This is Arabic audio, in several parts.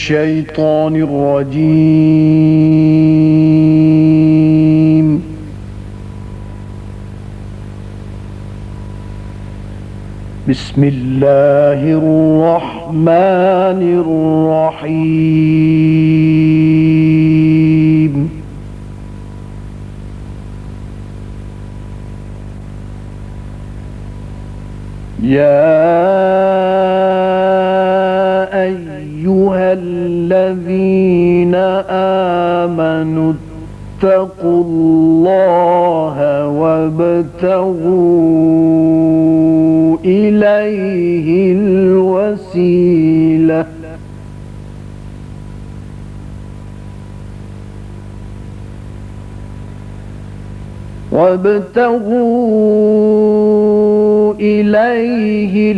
الشيطان الرجيم. بسم الله الرحمن الرحيم. يا أيها الذين آمنوا اتقوا الله وابتغوا إليه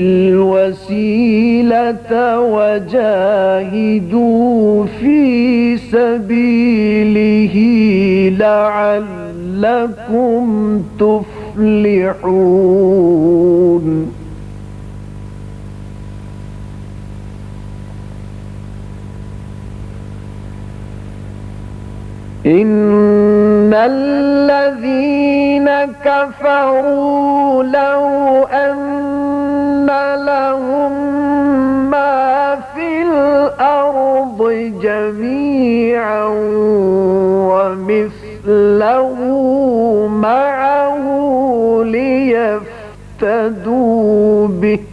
الوسيلة وجاهدوا في سبيله لعلكم تفلحون. إن الذين كفروا لو أن لهم ما في الأرض جميعا ومثله معه ليفتدوا به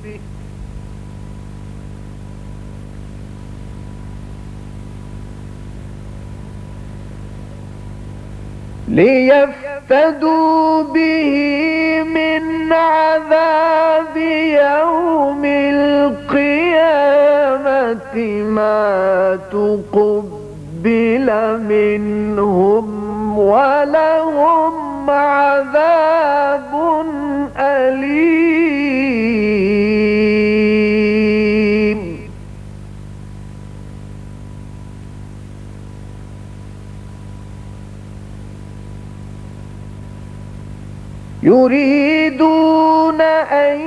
من عذاب يوم القيامة ما تقبل منهم ولهم عذاب أليم. يريدون أن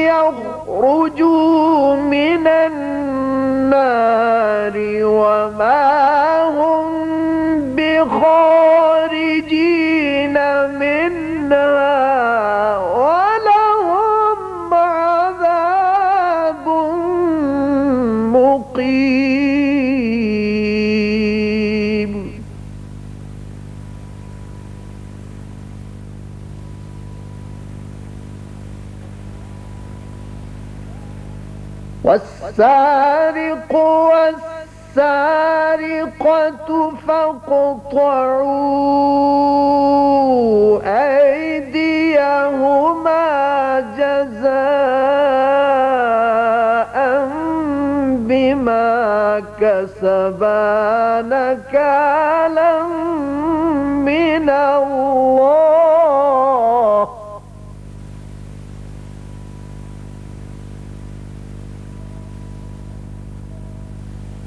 يخرجوا من النار وما هم بخارجين منها ولهم عذاب مقيم. والسارق والسارقة فاقطعوا أيديهما جزاء بما كسبا نكالا من الله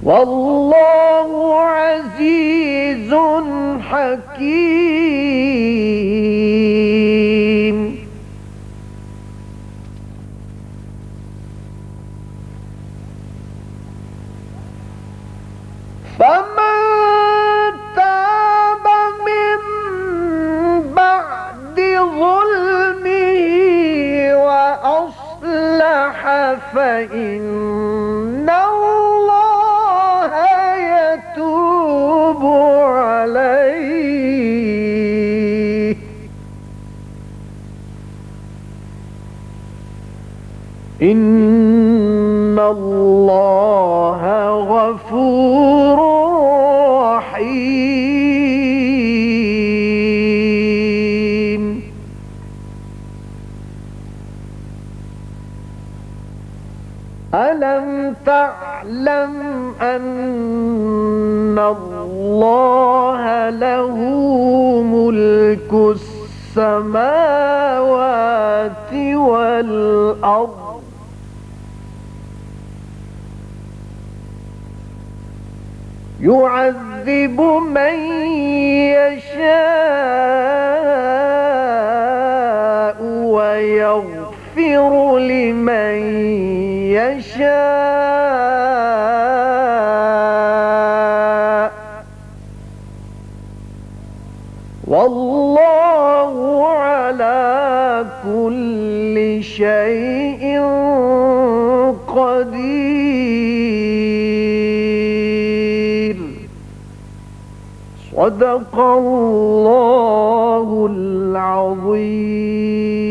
والله عزيز حكيم. فمن تاب من بعد ظلمه وأصلح فإن الله يتوب عليه إن الله غفور رحيم. ألم تعلم أن الله له ملك السماوات والأرض يعذب من يشاء ويغفر لمن يشاء والله على كل شيء قدير. صدق الله العظيم.